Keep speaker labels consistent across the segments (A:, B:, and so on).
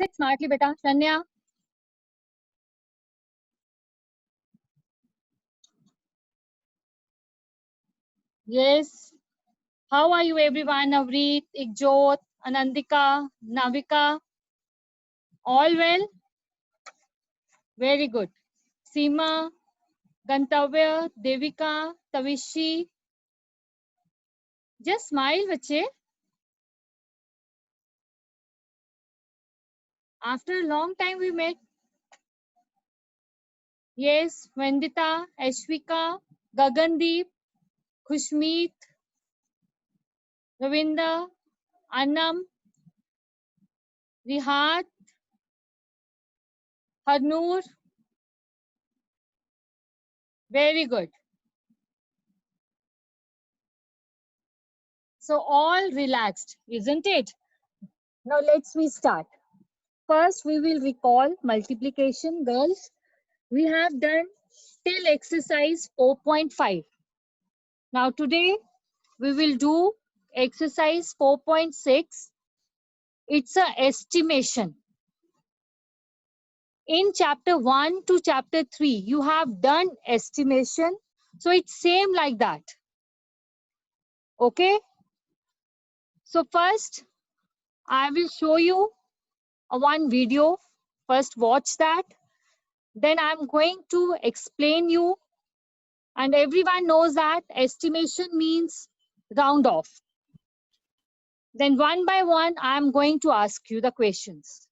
A: Sit smartly, beta. Shanya. Yes. How are you, everyone? Navreet, Ikjot, Anandika, Navika. All well? Very good. Seema, Gantavya, Devika, Tavishi. Just smile, bache. After a long time we met. Yes, Vandita, Ashwika, Gagandeep, Khushmeet, Ravinda, Anam, Rihat, Harnoor. Very good. So all relaxed, isn't it? Now let's we start. First, we will recall multiplication, girls. We have done till exercise 4.5. Now today we will do exercise 4.6. It's a estimation. In chapter 1 to chapter 3, you have done estimation. So it's same like that. Okay. So first, I will show you one video. First, watch that. Then I'm going to explain you, and everyone knows that estimation means round off. Then one by one, I'm going to ask you the questions.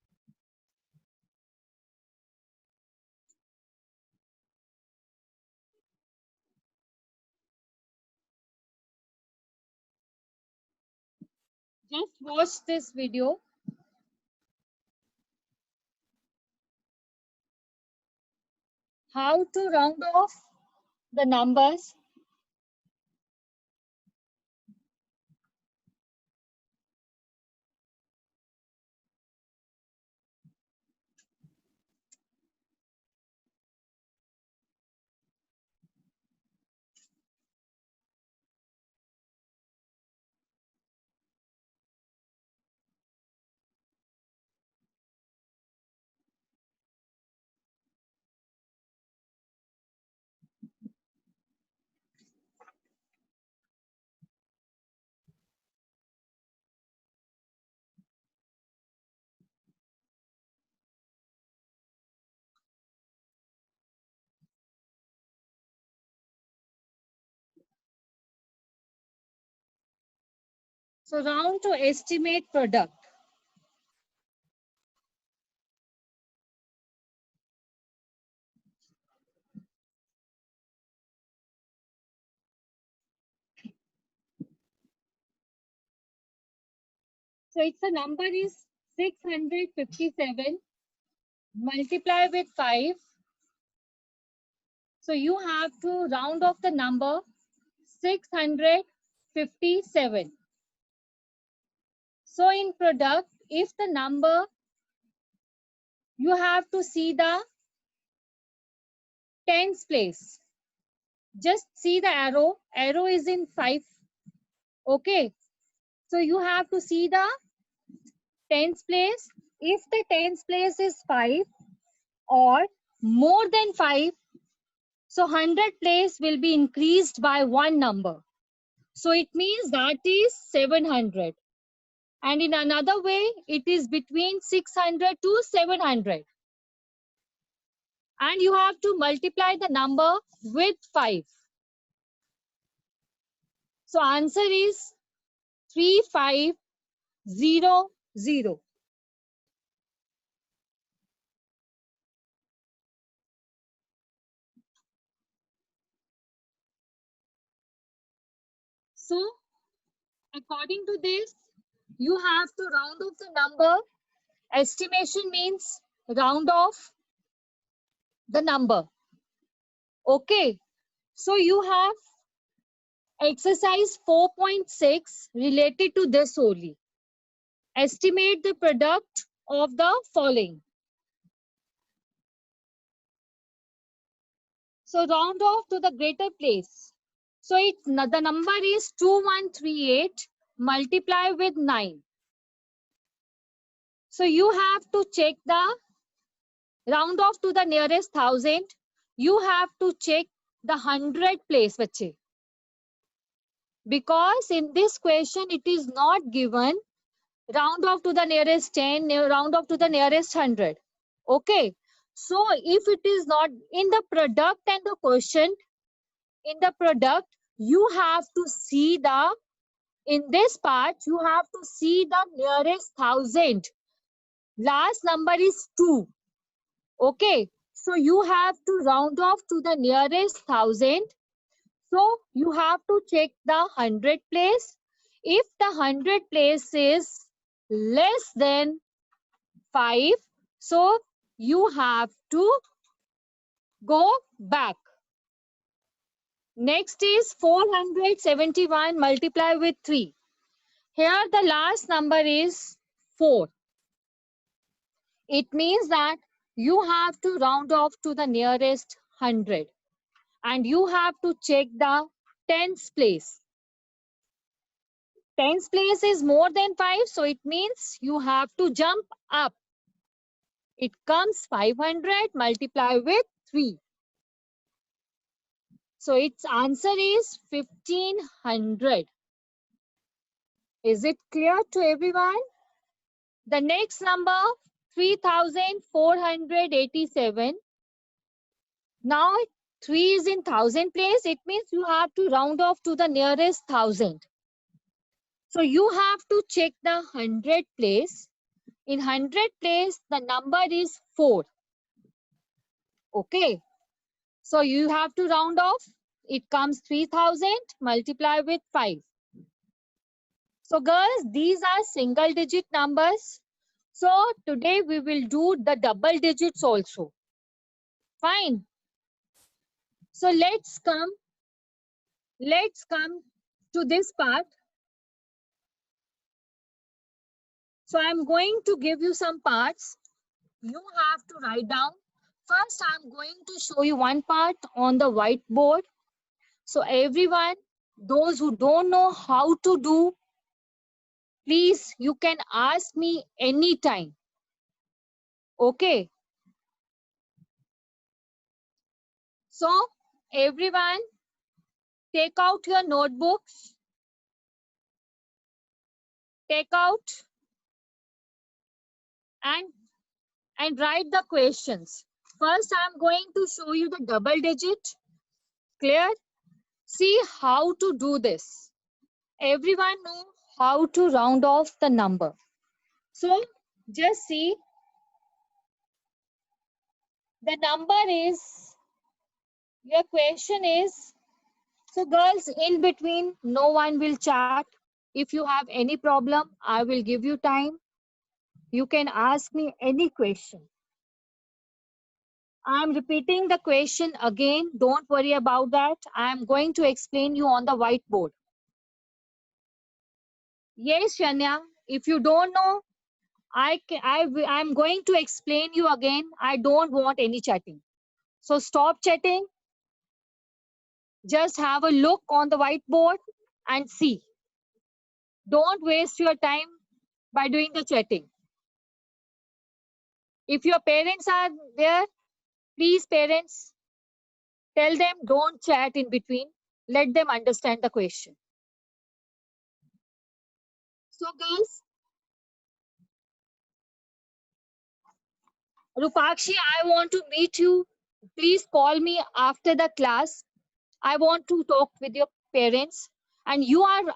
A: Just watch this video. How to round off the numbers. So round to estimate product. So it's a number is 657 multiply with 5. So you have to round off the number 657. So in product, if the number, you have to see the tens place. Just see the arrow. Arrow is in 5. Okay. So you have to see the tens place. If the tens place is 5 or more than 5, so 100 place will be increased by one number. So it means that is 700. And in another way, it is between 600 to 700. And you have to multiply the number with 5. So answer is 3500. So according to this, you have to round off the number. Estimation means round off the number. Okay. So you have exercise 4.6 related to this only. Estimate the product of the following. So round off to the greater place. So the number is 2138 multiply with 9. So you have to check the round off to the nearest 1000. You have to check the 100 place, bache. Because in this question, it is not given round off to the nearest 10, round off to the nearest 100. Okay. So if it is not in the product and the question, in the product, you have to see the, in this part, you have to see the nearest 1000. Last number is 2. Okay. So you have to round off to the nearest 1000. So you have to check the 100 place. If the 100 place is less than 5, so you have to go back. Next is 471 multiply with 3. Here the last number is 4. It means that you have to round off to the nearest 100 and you have to check the tens place. Tens place is more than 5, so it means you have to jump up. It comes 500 multiply with 3. So its answer is 1500. Is it clear to everyone? The next number, 3487. Now 3 is in 1000 place. It means you have to round off to the nearest 1000. So you have to check the 100 place. In 100 place, the number is 4. Okay. So you have to round off. It comes 3000 multiply with 5. So girls, these are single digit numbers. So today we will do the double digits also. Fine. So let's come to this part. So I'm going to give you some parts. You have to write down. First, I'm going to show you one part on the whiteboard. So everyone, those who don't know how to do, please, you can ask me anytime. Okay. So everyone, take out your notebooks. Take out and write the questions. First, I'm going to show you the double digit. Clear? See how to do this. Everyone know how to round off the number. So just see, the number is, your question is, so girls, in between, no one will chat. If you have any problem, I will give you time. You can ask me any question. I'm repeating the question again. Don't worry about that. I'm going to explain you on the whiteboard. Yes, Shanya, if you don't know, I'm going to explain you again. I don't want any chatting. So stop chatting. Just have a look on the whiteboard and see. Don't waste your time by doing the chatting. If your parents are there, please parents, tell them don't chat in between. Let them understand the question. So girls, Rupakshi, I want to meet you. Please call me after the class. I want to talk with your parents. And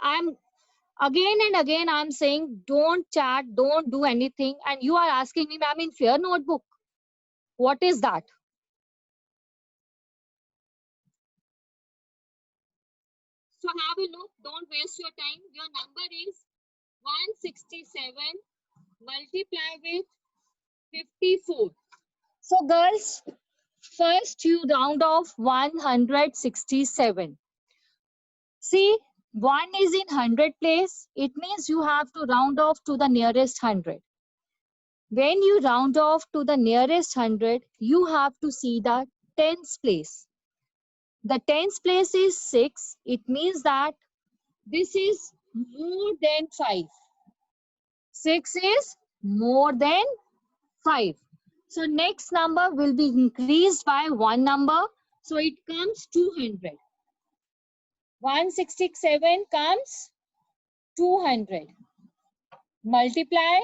A: I'm again and again, I'm saying, don't chat, don't do anything. And you are asking me, ma'am, in fair notebook. What is that? So have a look, don't waste your time. Your number is 167 multiply with 54. So girls, first you round off 167. See, 1 is in 100 place. It means you have to round off to the nearest 100. When you round off to the nearest 100, you have to see the tens place. The tens place is 6. It means that this is more than 5. 6 is more than 5. So next number will be increased by one number. So it comes 200. 167 comes 200. Multiply.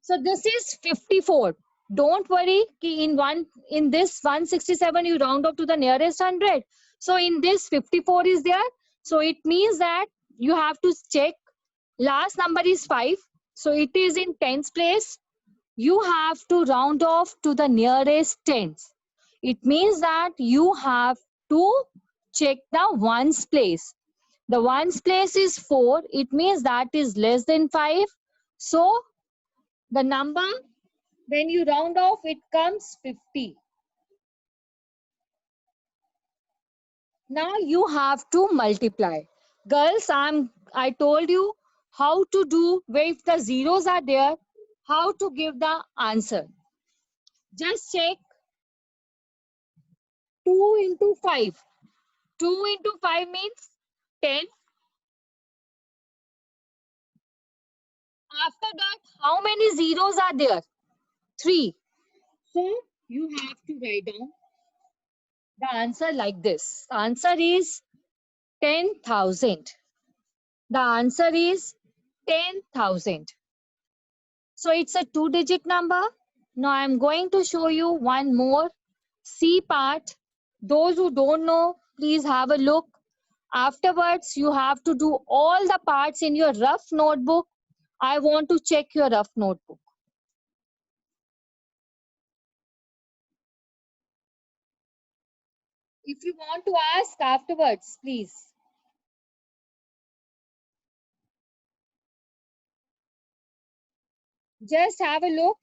A: So this is 54. Don't worry, in this 167 you round up to the nearest 100. So in this 54 is there. So it means that you have to check. Last number is 5. So it is in tens place. You have to round off to the nearest tens. It means that you have to check the ones place. The ones place is 4. It means that is less than 5. So the number, when you round off, it comes 50. Now you have to multiply. Girls, I told you how to do, if the zeros are there, how to give the answer. Just check 2 into 5. 2 into 5 means 10. After that, how many zeros are there? 3. So you have to write down the answer like this. The answer is 10,000. The answer is 10,000. So it's a 2-digit number. Now I'm going to show you one more C part. Those who don't know, please have a look. Afterwards, you have to do all the parts in your rough notebook. I want to check your rough notebook. If you want to ask afterwards, please. Just have a look.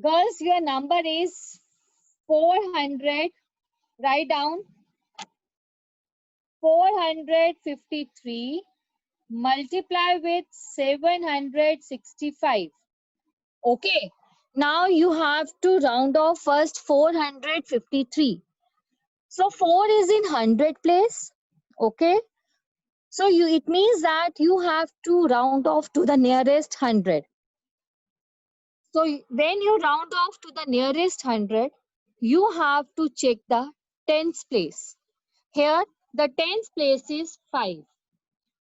A: Girls, your number is 400. Write down 453 multiply with 765. Okay. Now you have to round off first 453. So 4 is in 100 place. Okay. So it means that you have to round off to the nearest 100. So when you round off to the nearest 100, you have to check the tens place. Here, the tens place is 5.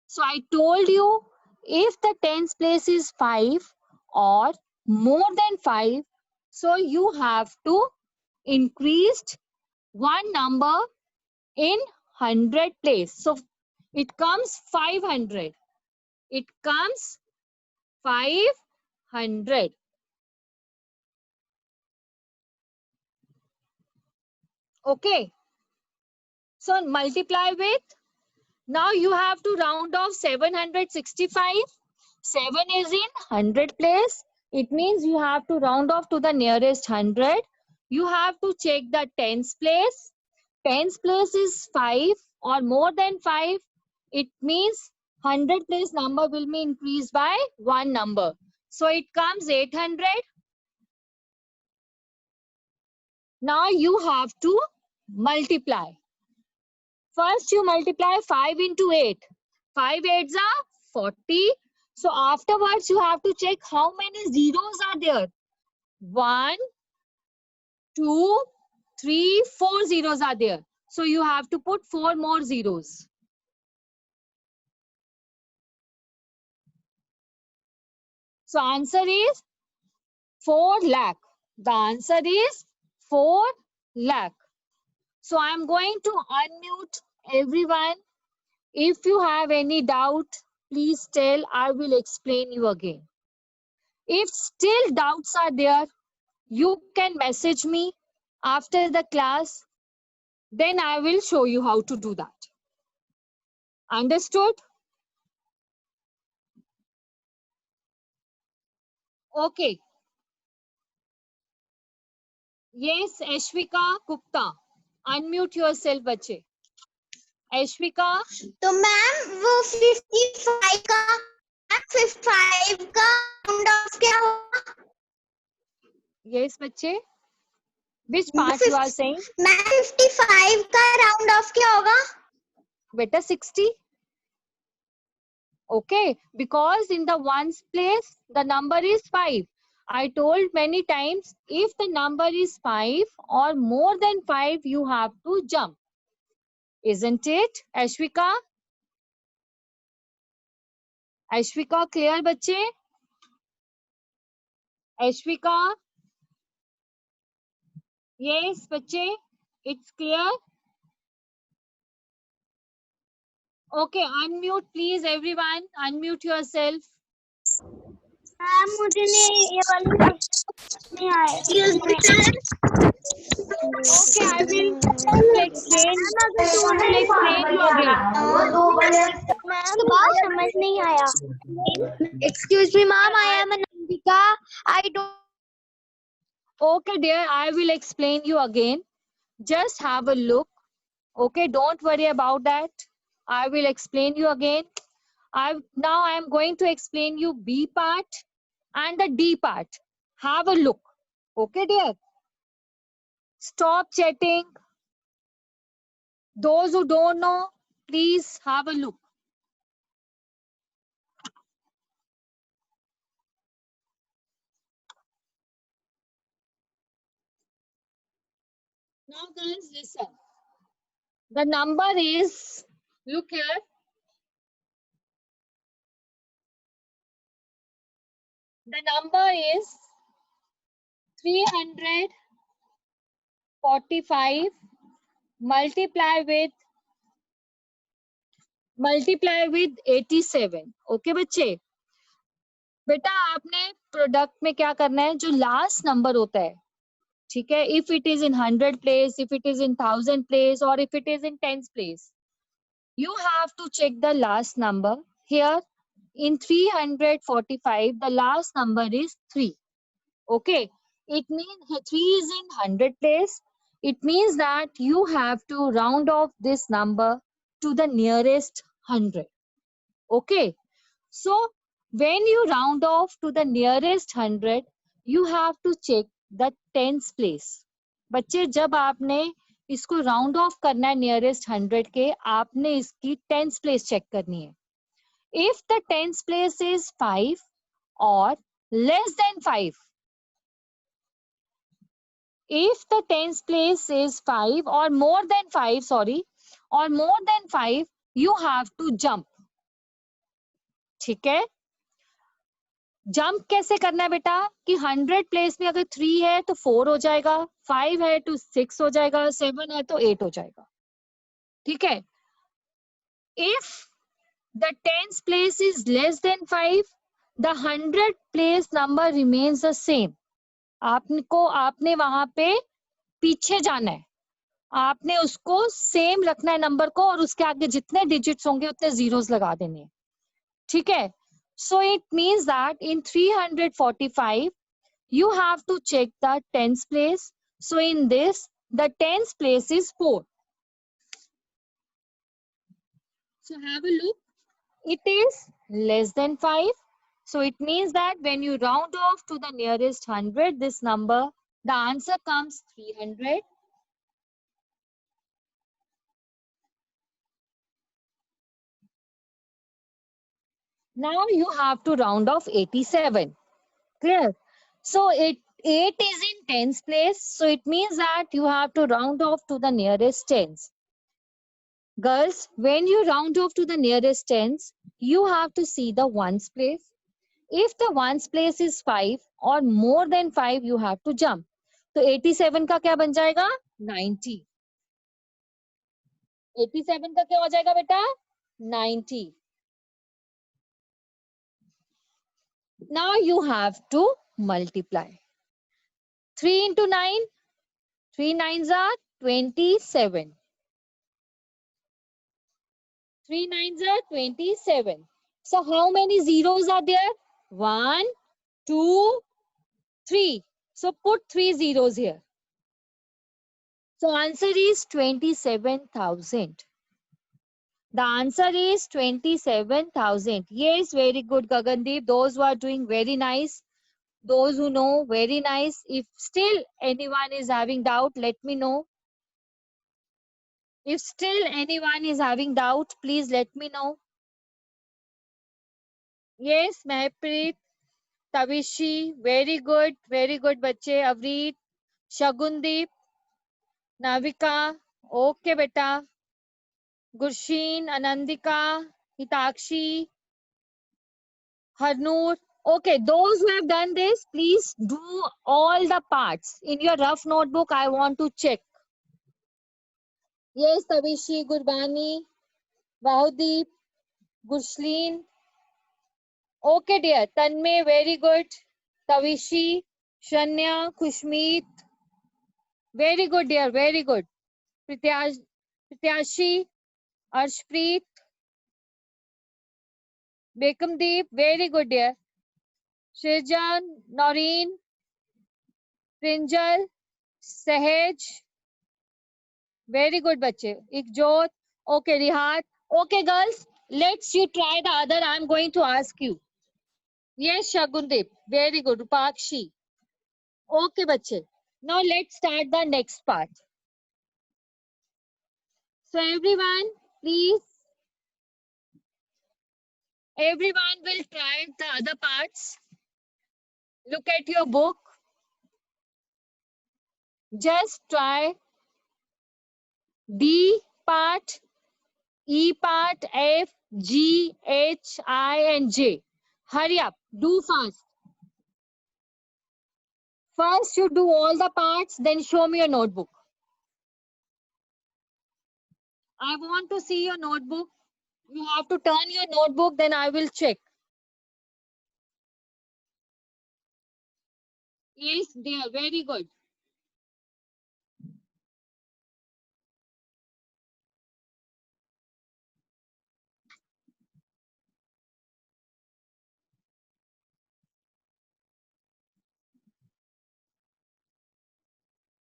A: So I told you, if the tens place is 5 or more than 5, so you have to increase one number in 100 place. So it comes 500. It comes 500. Okay. So multiply with, now you have to round off 765. 7 is in 100 place. It means you have to round off to the nearest 100. You have to check the tens place. Tens place is 5 or more than 5. It means 100 place number will be increased by one number. So it comes 800. Now you have to multiply. First you multiply 5 into 8. 5 8s are 40. So afterwards you have to check how many zeros are there. 1, 2, 3, 4 zeros are there. So you have to put 4 more zeros. So answer is 4 lakh. The answer is 4 lakh. So I'm going to unmute everyone. If you have any doubt, please tell. I will explain you again. If still doubts are there, you can message me after the class. Then I will show you how to do that. Understood? Okay. Yes, Ashwika Gupta. Unmute yourself, बच्चे. Ashwika.
B: तो ma'am वो 55 का round of क्या होगा?
A: Yes, बच्चे. Which part you are saying?
B: Ma'am 55 का round of क्या होगा?
A: बेटा 60. Okay, because in the ones place, the number is 5. I told many times, if the number is 5 or more than 5, you have to jump. Isn't it, Ashwika? Ashwika, clear, बच्चे? Ashwika? Yes, बच्चे? It's clear? Okay, unmute please everyone. Unmute yourself.
B: Ma'am मुझे नहीं ये वाली नहीं आया। Excuse me,
A: Okay, I will explain. I will explain you again.
B: Ma'am मुझे समझ नहीं आया। Excuse me, ma'am. I am Anandika. I don't.
A: Okay, dear, I will explain you again. Just have a look. Okay, don't worry about that. I will explain you again. Now I am going to explain you B part and the D part. Have a look. Okay, dear. Stop chatting. Those who don't know, please have a look. Now, girls, listen. The number is, look here. The number is 345 multiply with 87. Okay, बच्चे? बेटा आपने product में क्या करना है, जो last number होता है, ठीक है, if it is in 100 place, if it is in 1000 place और if it is in 10 place, you have to check the last number. Here in 345 the last number is 3. Okay, it means 3 is in 100 place. It means that you have to round off this number to the nearest 100. Okay, so when you round off to the nearest 100, you have to check the tens place. बच्चे जब आपने इसको round of करना है nearest 100 के, आपने इसकी tens place check करनी है. If the tens place is 5 और less than 5, if the tens place is 5 or more than 5, sorry, or more than 5, you have to jump. ठीक है, जंप कैसे करना है बेटा, कि 100 प्लेस में अगर 3 है तो 4 हो जाएगा, 5 है तो 6 हो जाएगा, 7 है तो 8 हो जाएगा. ठीक है, if the tens place is less than 5, the 100 place number remains the same. आपने वहां पे पीछे जाना है, आपने उसको सेम रखना है नंबर को, और उसके आगे जितने डिजिट्स होंगे उतने जीरोस लगा देने हैं. ठीक है, so it means that in 345 you have to check the tens place. So in this, the tens place is 4. So have a look. It is less than 5. So it means that when you round off to the nearest 100, this number, the answer comes 300. Now you have to round off 87. Clear? So 8 is in tens place. So it means that you have to round off to the nearest tens. Girls, when you round off to the nearest tens, you have to see the ones place. If the ones place is 5 or more than 5, you have to jump. तो 87 का क्या बन जाएगा? 90. 87 का क्या हो जाएगा बेटा? 90. Now you have to multiply. 3 into 9, 3 nines are 27. 3 nines are 27. So how many zeros are there? 1, 2, 3. So put 3 zeros here. So answer is 27,000. The answer is 27,000. Yes, very good, Gagandeep. Those who are doing very nice. Those who know, very nice. If still anyone is having doubt, let me know. If still anyone is having doubt, please let me know. Yes Mahpreet, Tavishi, very good बच्चे। Avreet, शगुनदीप, Navika, okay बेटा। गुरशीन, आनंदिका, Hitakshi, Harnoor. Okay, those who have done this, please do all the parts in your rough notebook. I want to check. Yes, Tavishi, Gurbani, Vahudeep, Gursleen. Okay, dear. Tanmay, very good. Tavishi, Shanya, Khushmeet. Very good, dear. Very good. Prityashi, Arshpreet, Bekamdeep. Very good, dear. Shirjan, Noreen, Prinjal, Sahej. Very good, bache. Ikjot. Okay, Rihat. Okay, girls. Let's you try the other. I'm going to ask you. Yes, Shagundip. Very good. Rupakshi. Okay, bache. Now let's start the next part. So everyone, please. Everyone will try the other parts. Look at your book. Just try D part, E part, F, G, H, I, and J. Hurry up. Do fast. First, you do all the parts, then show me your notebook. I want to see your notebook. You have to turn your notebook, then I will check. Yes, dear, very good.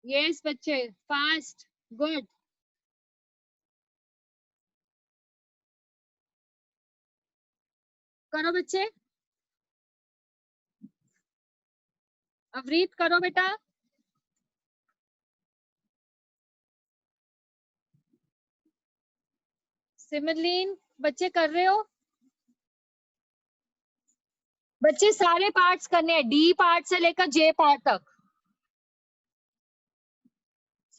A: Yes, बच्चे, fast, good. करो बच्चे. अवरीत करो बेटा. सिमरलीन, बच्चे कर रहे हो? बच्चे सारे पार्ट्स करने हैं, डी पार्ट से लेकर जे पार्ट तक.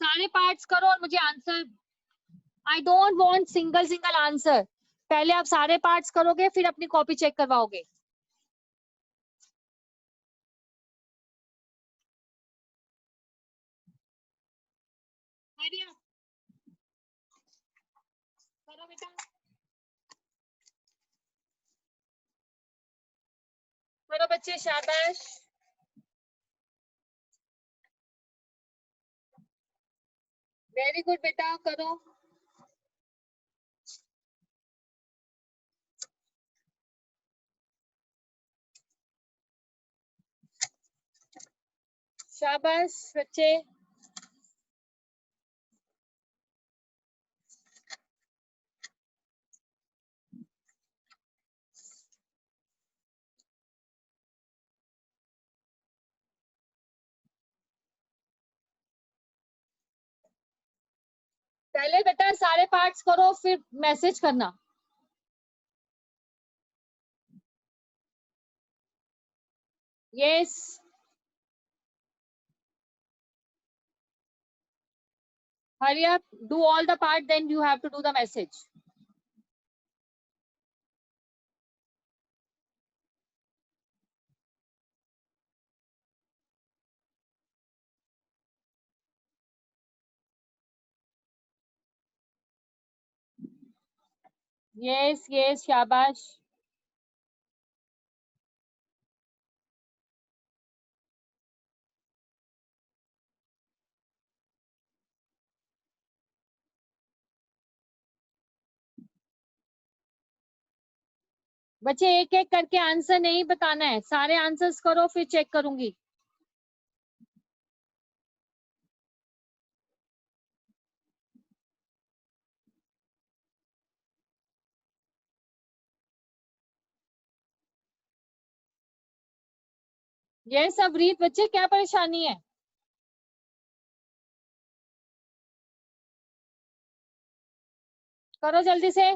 A: सारे पार्ट्स करो और मुझे answer. I don't want single answer. पहले आप सारे पार्ट्स करोगे, फिर अपनी कॉपी चेक करवाओगे. करो बेटा. करो बच्चे, शाबाश. वेरी गुड बेटा, करो. शाबाश बच्चे. पहले बेटा सारे पार्ट्स करो, फिर मैसेज करना. Yes. Hurry up, do all the part, then you have to do the message. Yes, yes, शाबाश. बच्चे एक एक करके आंसर नहीं बताना है, सारे आंसर्स करो, फिर चेक करूंगी. यस अवरीत, बच्चे क्या परेशानी है? करो जल्दी से.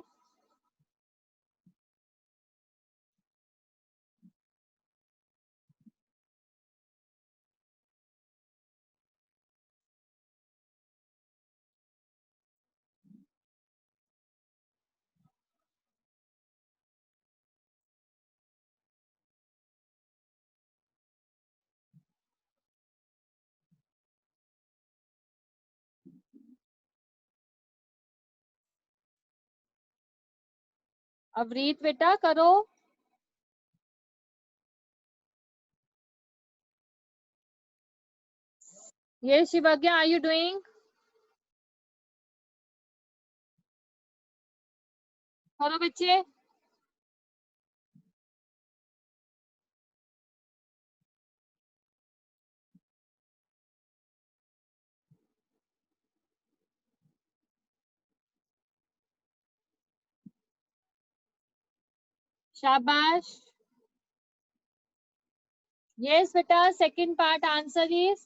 A: अवरीत बेटा करो। ये शिवज्ञा, आर यू डूइंग? करो बच्चे। शाबाश। Yes बेटा, second part answer is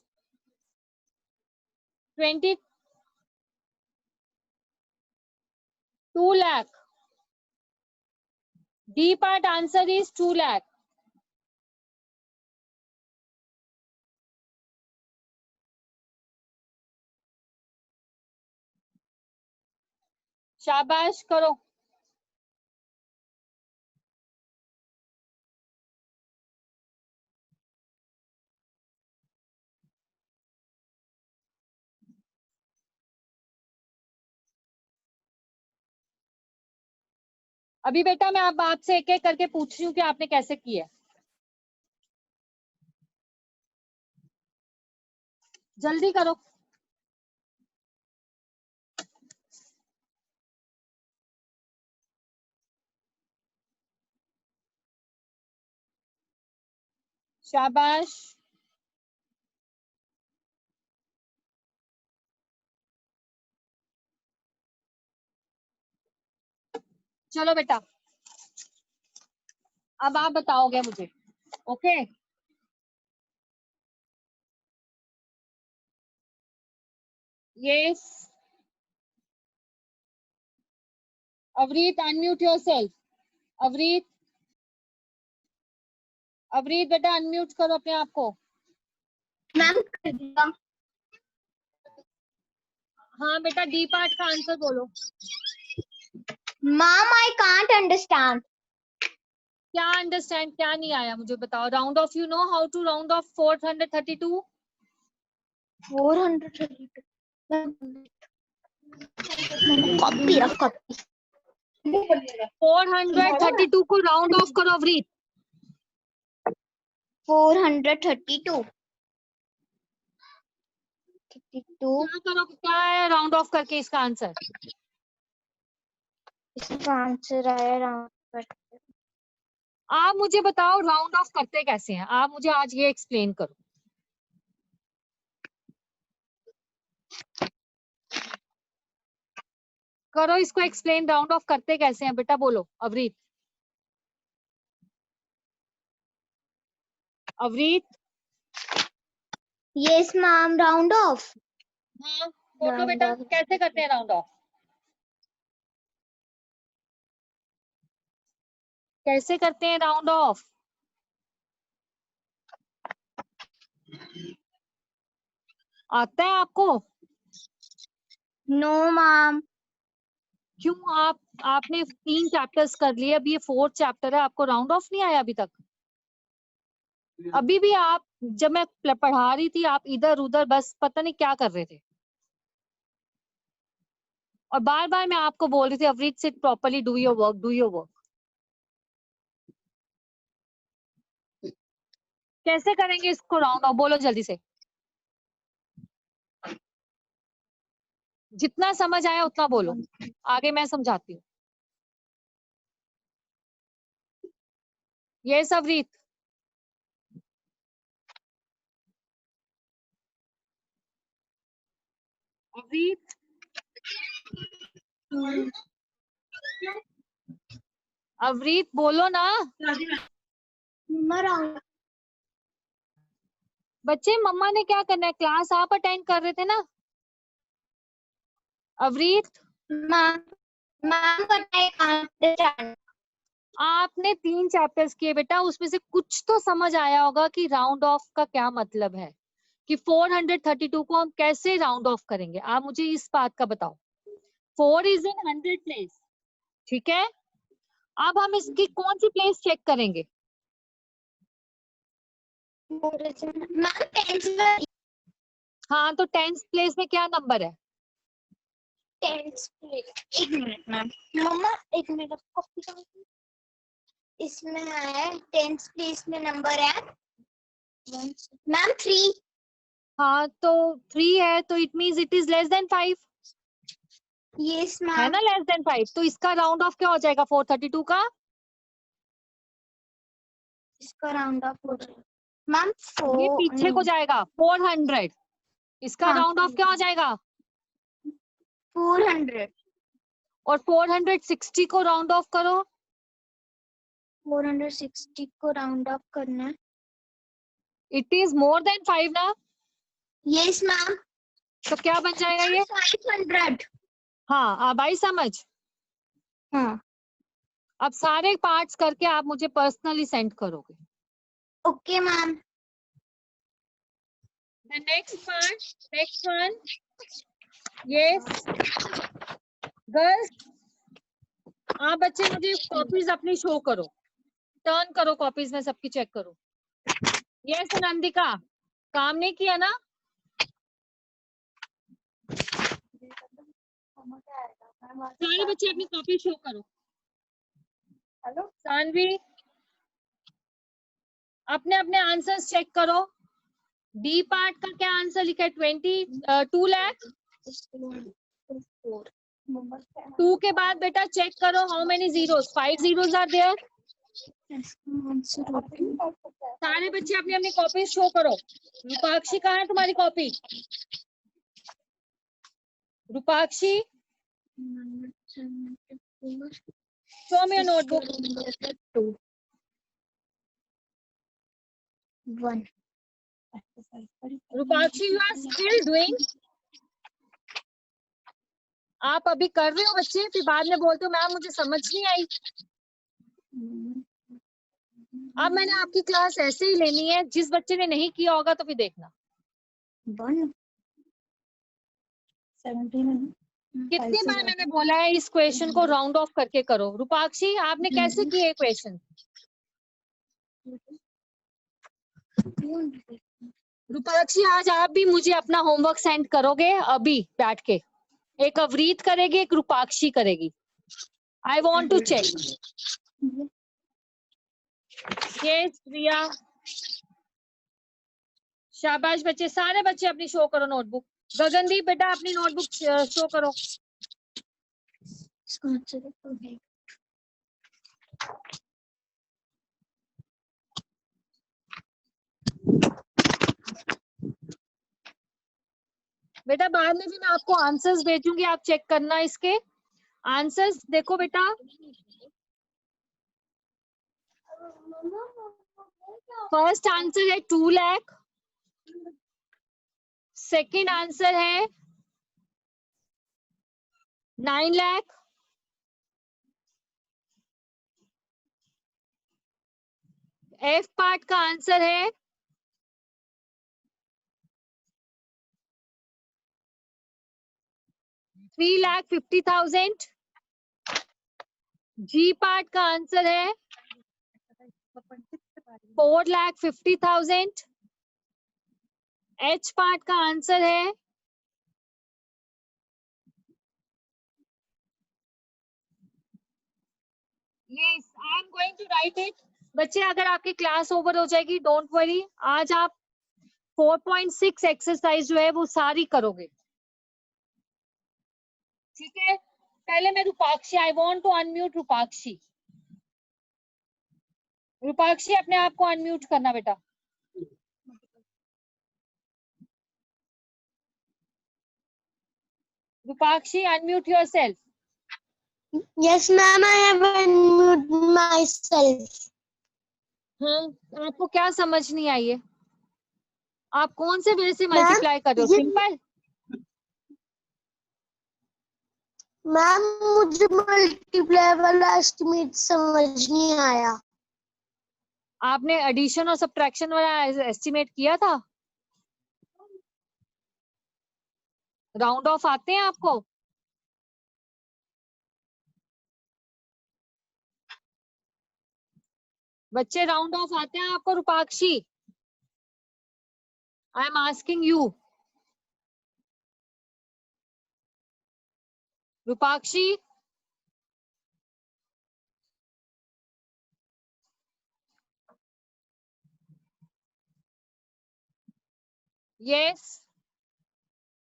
A: 22 lakh. D part answer is 2 lakh. शाबाश करो। अभी बेटा मैं अब आपसे एक एक करके पूछ रही हूँ कि आपने कैसे किया। जल्दी करो। शाबाश। चलो बेटा, अब आप बताओगे मुझे। Okay yes. Avreet unmute yourself. Avreet, Avreet बेटा अनम्यूट करो अपने आप को।
B: मैम
A: हाँ बेटा, डी पार्ट का आंसर बोलो।
B: Ma'am I can't understand.
A: क्या अंडरस्टैंड, क्या नहीं आया मुझे बताओ। Round off, you know how to round off 432?
B: 432 copy रख कॉपी।
A: 432 को राउंड ऑफ करो अवरीत।
B: 432
A: क्या करो, क्या है राउंड ऑफ करके इसका आंसर?
B: इसका आंसर आया राउंड।
A: आप मुझे बताओ राउंड ऑफ करते कैसे हैं, आप मुझे आज ये एक्सप्लेन करो। करो इसको एक्सप्लेन, राउंड ऑफ करते कैसे हैं बेटा, बोलो अवरीत। अवरीत
B: यस मैम, राउंड ऑफ।
A: हाँ बोलो बेटा, कैसे करते हैं राउंड ऑफ? कैसे करते हैं राउंड ऑफ? आता है आपको?
B: No ma'am.
A: क्यों, आपने 3 चैप्टर्स कर लिए, अब ये 4th चैप्टर है, आपको राउंड ऑफ नहीं आया अभी तक? अभी भी आप, जब मैं पढ़ा रही थी आप इधर उधर बस पता नहीं क्या कर रहे थे, और बार बार मैं आपको बोल रही थी Avreet sit properly, do your work, do your work. कैसे करेंगे इसको राउंड ऑफ, बोलो जल्दी से। जितना समझ आया उतना बोलो, आगे मैं समझाती हूँ। ये अवरीत, अवरीत अवरीत बोलो ना। बच्चे मम्मा ने क्या करना है, क्लास आप अटेंड कर रहे थे ना। अवरीत आपने 3 चैप्टर्स किए बेटा, उसमें से कुछ तो समझ आया होगा कि राउंड ऑफ का क्या मतलब है, कि 432 को हम कैसे राउंड ऑफ करेंगे। आप मुझे इस बात का बताओ। 4 इज इन 100 प्लेस, ठीक है। अब हम इसकी कौन सी प्लेस चेक करेंगे? हाँ तो 10th प्लेस में क्या नंबर है?
B: टेंथ प्लेस, एक मिनट मैम, मम्मा एक मिनट कॉपी का, इसमें है टेंथ प्लेस में नंबर है मैम 3।
A: हाँ तो 3 है तो it means it is less than 5,
B: yes
A: है
B: मैम।
A: ना, लेस देन 5। तो इसका राउंड ऑफ क्या हो जाएगा 432 का?
B: इसका राउंड ऑफ हो जाएगा मैम
A: ये पीछे को जाएगा 400, इसका
B: हाँ,
A: राउंड ऑफ क्या हो जाएगा?
B: 400।
A: और 460 को राउंड ऑफ करो।
B: 460 को राउंड ऑफ करना है।
A: इट इज मोर देन 5 ना,
B: यस मैम।
A: तो क्या बन जाएगा ये?
B: 500।
A: हाँ, अब आई समझ।
B: हाँ
A: अब सारे पार्ट्स करके आप मुझे पर्सनली सेंड करोगे।
B: Okay ma'am.
A: The next part, next one. Yes, girls. आप बच्चे मुझे कॉपीज अपनी शो करो, टर्न करो कॉपीज में सबकी चेक करो। यस नंदिका, काम नहीं किया ना? सारे बच्चे अपनी कॉपी शो करो।
B: हेलो
A: सानवी, अपने अपने आंसर्स चेक करो। डी पार्ट का क्या आंसर लिखा है? 2 लाख। 2 के बाद बेटा चेक करो how many zeros, 5 zeros are there. सारे बच्चे अपनी अपनी कॉपी शो करो। रूपाक्षी कहाँ है तुम्हारी copy? Rupakshi, show me your notebook.
B: 1।
A: Rupakshi, you are still doing? आप अभी कर रहे हो बच्चे, फिर बाद में बोलते हो मैम मुझे समझ नहीं आई। अब मैंने आपकी क्लास ऐसे ही लेनी है, जिस बच्चे ने नहीं किया होगा तो फिर देखना।
B: 17।
A: कितनी बार मैंने बोला है इस क्वेश्चन को राउंड ऑफ करके करो। रूपाक्षी, आपने कैसे किए ये क्वेश्चन? रूपाक्षी, आज आप भी मुझे अपना होमवर्क सेंड करोगे अभी बैठ के? एक अवरीत करेगी, एक रूपाक्षी करेगी। I want to check. Yes Priya, शाबाश बच्चे, सारे बच्चे अपनी शो करो नोटबुक। गगनदीप बेटा अपनी नोटबुक शो करो। बेटा बाद में भी मैं आपको आंसर्स भेजूंगी, आप चेक करना इसके आंसर्स। देखो बेटा, फर्स्ट आंसर है 2 लाख, सेकेंड आंसर है 9 लाख, एफ पार्ट का आंसर है 3,50,000, जी पार्ट का आंसर है 4,50,000, एच पार्ट का आंसर है Yes, I am going to write it. बच्चे अगर आपकी क्लास ओवर हो जाएगी डोंट वरी, आज आप 4.6 एक्सरसाइज जो है वो सारी करोगे, ठीक है? पहले मैं Rupakshi, I want to unmute Rupakshi. Rupakshi अपने आप को अनम्यूट करना बेटा। Rupakshi unmute yourself.
B: Yes, ma'am, I have unmuted myself.
A: हाँ, आपको क्या समझ नहीं आई है? आप कौन से वे से
B: Ma'am,
A: मल्टीप्लाई कर रहे हो?
B: ये-
A: सिंपल?
B: मैम मुझे मल्टीप्लाई वाला एस्टिमेट समझ नहीं आया।
A: आपने एडिशन और सब्ट्रैक्शन वाला एस्टिमेट किया था? राउंड ऑफ आते हैं आपको? बच्चे राउंड ऑफ आते हैं आपको? Rupakshi, I am asking you. Rupakshi, yes,